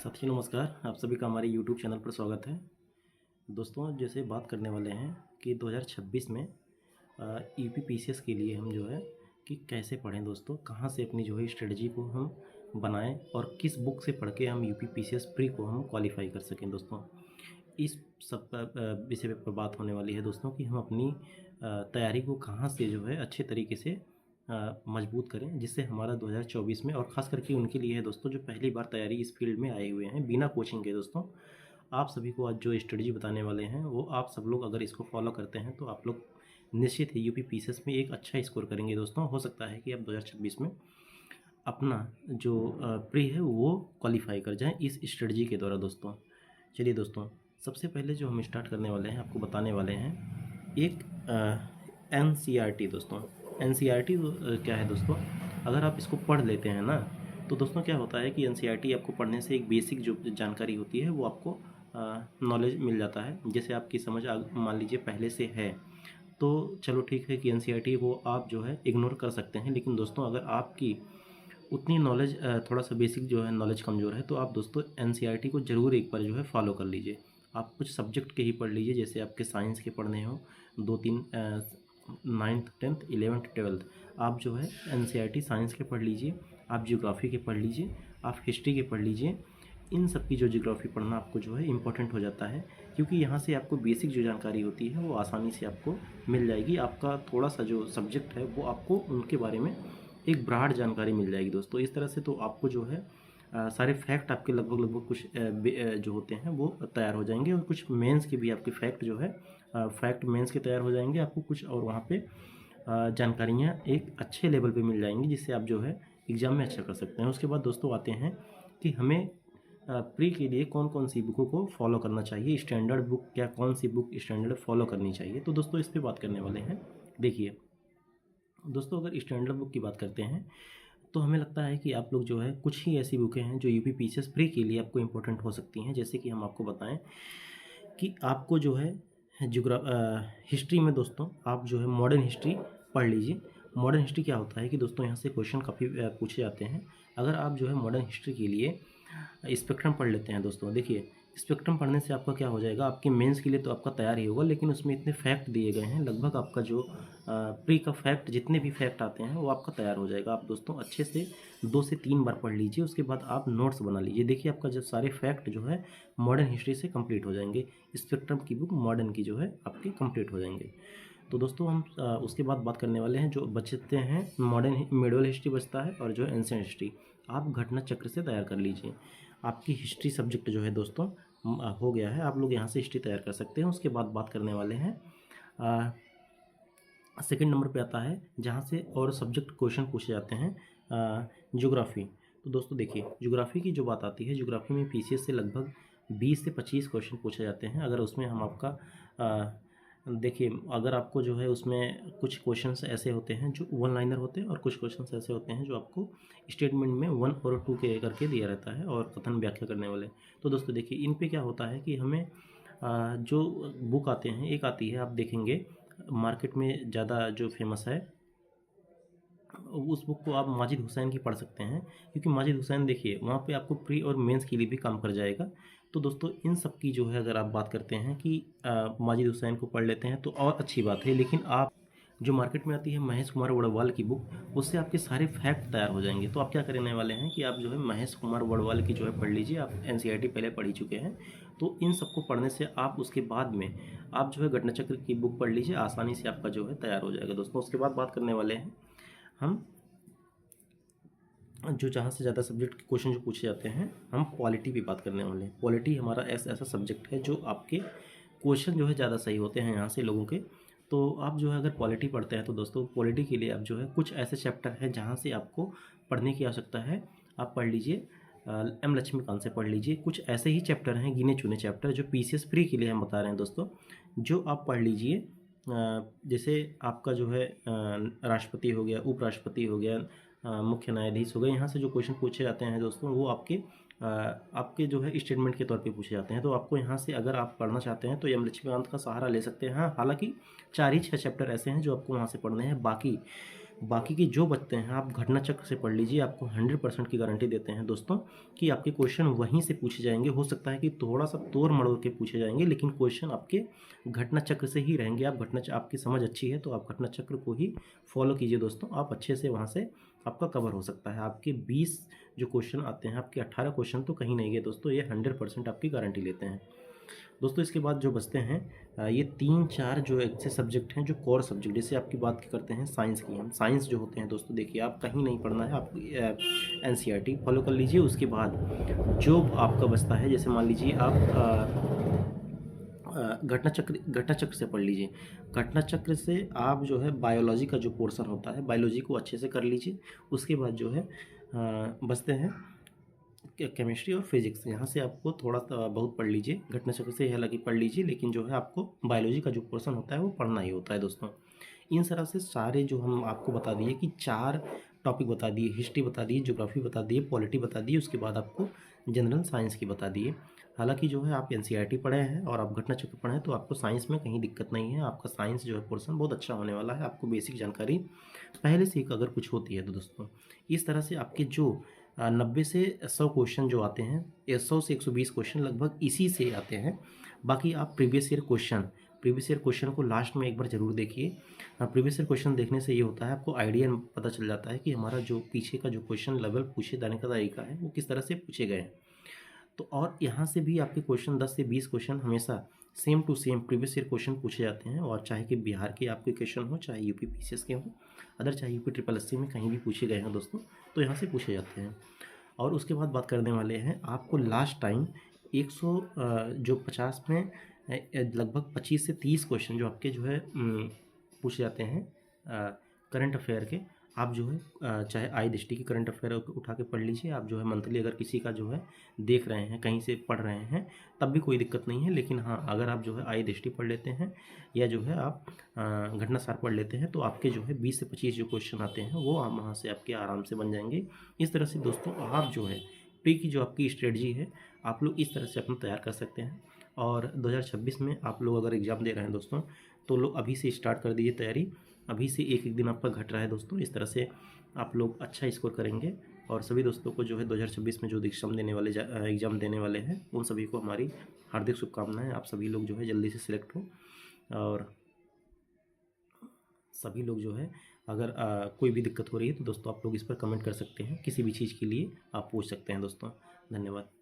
साथियों नमस्कार, आप सभी का हमारे यूट्यूब चैनल पर स्वागत है। दोस्तों जैसे बात करने वाले हैं कि 2026 में यूपीपीसीएस के लिए हम जो है कि कैसे पढ़ें दोस्तों, कहाँ से अपनी जो है स्ट्रेटजी को हम बनाएं और किस बुक से पढ़ के हम यूपीपीसीएस प्री को हम क्वालिफाई कर सकें दोस्तों। इस सब विषय पर बात होने वाली है दोस्तों कि हम अपनी तैयारी को कहाँ से जो है अच्छे तरीके से मजबूत करें, जिससे हमारा 2024 में, और ख़ास करके उनके लिए है दोस्तों जो पहली बार तैयारी इस फील्ड में आए हुए हैं बिना कोचिंग के। दोस्तों आप सभी को आज जो स्ट्रेटजी बताने वाले हैं वो आप सब लोग अगर इसको फॉलो करते हैं तो आप लोग निश्चित ही यूपीपीसीएस में एक अच्छा स्कोर करेंगे दोस्तों। हो सकता है कि आप 2026 में अपना जो प्री है वो क्वालिफाई कर जाएं इस स्ट्रेटजी के द्वारा दोस्तों। चलिए दोस्तों, सबसे पहले जो हम स्टार्ट करने वाले हैं, आपको बताने वाले हैं एक एनसीईआरटी दोस्तों। एनसीईआरटी क्या है दोस्तों, अगर आप इसको पढ़ लेते हैं ना तो दोस्तों क्या होता है कि एनसीईआरटी आपको पढ़ने से एक बेसिक जो जानकारी होती है वो आपको नॉलेज मिल जाता है। जैसे आपकी समझ मान लीजिए पहले से है तो चलो ठीक है कि एनसीईआरटी वो आप जो है इग्नोर कर सकते हैं, लेकिन दोस्तों अगर आपकी उतनी नॉलेज थोड़ा सा बेसिक जो है नॉलेज कमज़ोर है तो आप दोस्तों एनसीईआरटी को ज़रूर एक बार जो है फॉलो कर लीजिए। आप कुछ सब्जेक्ट के ही पढ़ लीजिए, जैसे आपके साइंस के पढ़ने हो, दो तीन, नाइन्थ टेंथ इलेवेंथ ट्वेल्थ, आप जो है एनसीईआरटी साइंस के पढ़ लीजिए, आप ज्योग्राफी के पढ़ लीजिए, आप हिस्ट्री के पढ़ लीजिए। इन सब की जो ज्योग्राफी पढ़ना आपको जो है इम्पोर्टेंट हो जाता है, क्योंकि यहाँ से आपको बेसिक जो जानकारी होती है वो आसानी से आपको मिल जाएगी। आपका थोड़ा सा जो सब्जेक्ट है वो आपको उनके बारे में एक ब्रॉड जानकारी मिल जाएगी दोस्तों। इस तरह से तो आपको जो है सारे फैक्ट आपके लगभग लगभग कुछ जो होते हैं वो तैयार हो जाएंगे, और कुछ मेंस के भी आपके फैक्ट जो है फैक्ट मेंस के तैयार हो जाएंगे। आपको कुछ और वहाँ पे जानकारियाँ एक अच्छे लेवल पे मिल जाएंगी, जिससे आप जो है एग्ज़ाम में अच्छा कर सकते हैं। उसके बाद दोस्तों आते हैं कि हमें प्री के लिए कौन कौन सी बुकों को फॉलो करना चाहिए, स्टैंडर्ड बुक क्या कौन सी बुक स्टैंडर्ड फॉलो करनी चाहिए। तो दोस्तों इस पर बात करने वाले हैं। देखिए दोस्तों, अगर स्टैंडर्ड बुक की बात करते हैं तो हमें लगता है कि आप लोग जो है कुछ ही ऐसी बुकें हैं जो यूपीपीसीएस प्री के लिए आपको इम्पोर्टेंट हो सकती हैं। जैसे कि हम आपको बताएं कि आपको जो है हिस्ट्री में दोस्तों आप जो है मॉडर्न हिस्ट्री पढ़ लीजिए। मॉडर्न हिस्ट्री क्या होता है कि दोस्तों यहाँ से क्वेश्चन काफ़ी पूछे जाते हैं। अगर आप जो है मॉडर्न हिस्ट्री के लिए स्पेक्ट्रम पढ़ लेते हैं दोस्तों, देखिए स्पेक्ट्रम पढ़ने से आपका क्या हो जाएगा, आपके मेंस के लिए तो आपका तैयार ही होगा, लेकिन उसमें इतने फैक्ट दिए गए हैं, लगभग आपका जो प्री का फैक्ट जितने भी फैक्ट आते हैं वो आपका तैयार हो जाएगा। आप दोस्तों अच्छे से 2 से 3 बार पढ़ लीजिए, उसके बाद आप नोट्स बना लीजिए। देखिए आपका जब सारे फैक्ट जो है मॉडर्न हिस्ट्री से कंप्लीट हो जाएंगे, स्पेक्ट्रम की बुक मॉडर्न की जो है आपके कंप्लीट हो जाएंगे। तो दोस्तों हम उसके बाद बात करने वाले हैं जो बचते हैं मॉडर्न मिडिवल हिस्ट्री बचता है, और जो एंशिएंट हिस्ट्री आप घटना चक्र से तैयार कर लीजिए। आपकी हिस्ट्री सब्जेक्ट जो है दोस्तों हो गया है, आप लोग यहाँ से हिस्ट्री तैयार कर सकते हैं। उसके बाद बात करने वाले हैं सेकंड नंबर पे आता है जहाँ से और सब्जेक्ट क्वेश्चन पूछे जाते हैं, ज्योग्राफी। तो दोस्तों देखिए ज्योग्राफी की जो बात आती है, ज्योग्राफी में पीसीएस से लगभग 20 से 25 क्वेश्चन पूछे जाते हैं। अगर उसमें हम आपका देखिए अगर आपको जो है उसमें कुछ क्वेश्चंस ऐसे होते हैं जो वन लाइनर होते हैं, और कुछ क्वेश्चंस ऐसे होते हैं जो आपको स्टेटमेंट में 1 और 2 के करके दिया रहता है, और कथन व्याख्या करने वाले। तो दोस्तों देखिए इन पे क्या होता है कि हमें जो बुक आते हैं, एक आती है आप देखेंगे मार्केट में ज़्यादा जो फेमस है, उस बुक को आप माजिद हुसैन की पढ़ सकते हैं, क्योंकि माजिद हुसैन देखिए वहाँ पे आपको प्री और मेंस के लिए भी काम कर जाएगा। तो दोस्तों इन सब की जो है अगर आप बात करते हैं कि माजिद हुसैन को पढ़ लेते हैं तो और अच्छी बात है, लेकिन आप जो मार्केट में आती है महेश कुमार वड़वाल की बुक, उससे आपके सारे फैक्ट तैयार हो जाएंगे। तो आप क्या करने वाले हैं कि आप जो है महेश कुमार वड़वाल की जो है पढ़ लीजिए। आप एनसीईआरटी पहले पढ़ ही चुके हैं, तो इन सबको पढ़ने से आप उसके बाद में आप जो है घटना चक्र की बुक पढ़ लीजिए, आसानी से आपका जो है तैयार हो जाएगा दोस्तों। उसके बाद बात करने वाले हैं हम जो जहाँ से ज़्यादा सब्जेक्ट के क्वेश्चन जो पूछे जाते हैं, हम पॉलिटी पे बात करने वाले हैं। पॉलिटी हमारा ऐसा सब्जेक्ट है जो आपके क्वेश्चन जो है ज़्यादा सही होते हैं यहाँ से लोगों के। तो आप जो है अगर पॉलिटी पढ़ते हैं तो दोस्तों पॉलिटी के लिए आप जो है कुछ ऐसे चैप्टर हैं जहाँ से आपको पढ़ने की आवश्यकता है, आप पढ़ लीजिए। एम लक्ष्मीकांत से पढ़ लीजिए। कुछ ऐसे ही चैप्टर हैं, गिने चुने चैप्टर, जो पीसीएस प्री के लिए हम बता रहे हैं दोस्तों, जो आप पढ़ लीजिए। जैसे आपका जो है राष्ट्रपति हो गया, उपराष्ट्रपति हो गया, मुख्य न्यायाधीश हो गए, यहाँ से जो क्वेश्चन पूछे जाते हैं दोस्तों वो आपके जो है स्टेटमेंट के तौर पे पूछे जाते हैं। तो आपको यहाँ से अगर आप पढ़ना चाहते हैं तो एम लक्ष्मीकांत का सहारा ले सकते हैं। हाँ, हालांकि 4 ही 6 चैप्टर ऐसे हैं जो आपको वहाँ से पढ़ने हैं, बाकी बाकी के जो बचते हैं आप घटना चक्र से पढ़ लीजिए, आपको 100% की गारंटी देते हैं दोस्तों कि आपके क्वेश्चन वहीं से पूछे जाएंगे। हो सकता है कि थोड़ा सा तोड़ मड़ोड़ के पूछे जाएंगे, लेकिन क्वेश्चन आपके घटना चक्र से ही रहेंगे। आप आपकी समझ अच्छी है तो आप घटना चक्र को ही फॉलो कीजिए दोस्तों, आप अच्छे से वहाँ से आपका कवर हो सकता है। आपके 20 जो क्वेश्चन आते हैं, आपके 18 क्वेश्चन तो कहीं नहीं गए दोस्तों, ये 100% आपकी गारंटी लेते हैं दोस्तों। इसके बाद जो बचते हैं ये 3-4 जो ऐसे सब्जेक्ट हैं जो कोर सब्जेक्ट, जैसे आपकी बात करते हैं साइंस की। हम साइंस जो होते हैं दोस्तों, देखिए आप कहीं नहीं पढ़ना है, आप एनसीईआरटी फॉलो कर लीजिए। उसके बाद जो आपका बचता है, जैसे मान लीजिए आप घटना चक्र से पढ़ लीजिए। घटना चक्र से आप जो है बायोलॉजी का जो पोर्शन होता है, बायोलॉजी को अच्छे से कर लीजिए। उसके बाद जो है बचते हैं केमिस्ट्री और फिजिक्स, यहाँ से आपको थोड़ा सा बहुत पढ़ लीजिए। घटना चक्र से हालांकि पढ़ लीजिए, लेकिन जो है आपको बायोलॉजी का जो पोर्शन होता है वो पढ़ना ही होता है दोस्तों। इन तरह से सारे जो हम आपको बता दिए कि 4 टॉपिक बता दिए, हिस्ट्री बता दिए, ज्योग्राफी बता दिए, पॉलिटी बता दिए, उसके बाद आपको जनरल साइंस की बता दिए। हालांकि जो है आप एनसीईआरटी पढ़े हैं और आप घटना चक्र पढ़े हैं तो आपको साइंस में कहीं दिक्कत नहीं है। आपका साइंस जो है पोर्शन बहुत अच्छा होने वाला है। आपको बेसिक जानकारी पहले से अगर कुछ होती है तो दोस्तों, इस तरह से आपके जो 90 से 100 क्वेश्चन जो आते हैं, 100 से 120 क्वेश्चन लगभग इसी से आते हैं। बाकी आप प्रीवियस ईयर क्वेश्चन को लास्ट में एक बार ज़रूर देखिए। प्रीवियस ईयर क्वेश्चन देखने से ये होता है, आपको आइडिया पता चल जाता है कि हमारा जो पीछे का जो क्वेश्चन लेवल पूछे जाने का तरीका है वो किस तरह से पूछे गए हैं। तो और यहाँ से भी आपके क्वेश्चन 10 से 20 क्वेश्चन हमेशा same to same previous year question पूछे जाते हैं। और चाहे कि बिहार के आपके क्वेश्चन हो, चाहे यूपी पीसीएस के हो, अदर चाहे यूपी ट्रिपल एससी में कहीं भी पूछे गए हैं दोस्तों, तो यहाँ से पूछे जाते हैं। और उसके बाद बात करने वाले हैं आपको लास्ट टाइम 100 जो 50 में लगभग 25 से 30 क्वेश्चन जो आपके जो है पूछे जाते हैं करंट अफेयर के। आप जो है चाहे आई दृष्टि की करंट अफेयर उठा के पढ़ लीजिए। आप जो है मंथली अगर किसी का जो है देख रहे हैं, कहीं से पढ़ रहे हैं, तब भी कोई दिक्कत नहीं है। लेकिन हाँ, अगर आप जो है आई दृष्टि पढ़ लेते हैं या जो है आप घटना सार पढ़ लेते हैं तो आपके जो है 20 से 25 जो क्वेश्चन आते हैं वो वहाँ से आपके आराम से बन जाएंगे। इस तरह से दोस्तों आप जो है प्री की जो आपकी स्ट्रेटजी है, आप लोग इस तरह से अपना तैयार कर सकते हैं। और 2026 में आप लोग अगर एग्ज़ाम दे रहे हैं दोस्तों, तो लोग अभी से स्टार्ट कर दीजिए तैयारी। अभी से एक एक दिन आपका घट रहा है दोस्तों, इस तरह से आप लोग अच्छा स्कोर करेंगे। और सभी दोस्तों को जो है 2026 में जो एग्ज़ाम देने वाले हैं, उन सभी को हमारी हार्दिक शुभकामनाएं। आप सभी लोग जो है जल्दी से सिलेक्ट हो। और सभी लोग जो है अगर कोई भी दिक्कत हो रही है तो दोस्तों आप लोग इस पर कमेंट कर सकते हैं। किसी भी चीज़ के लिए आप पूछ सकते हैं दोस्तों। धन्यवाद।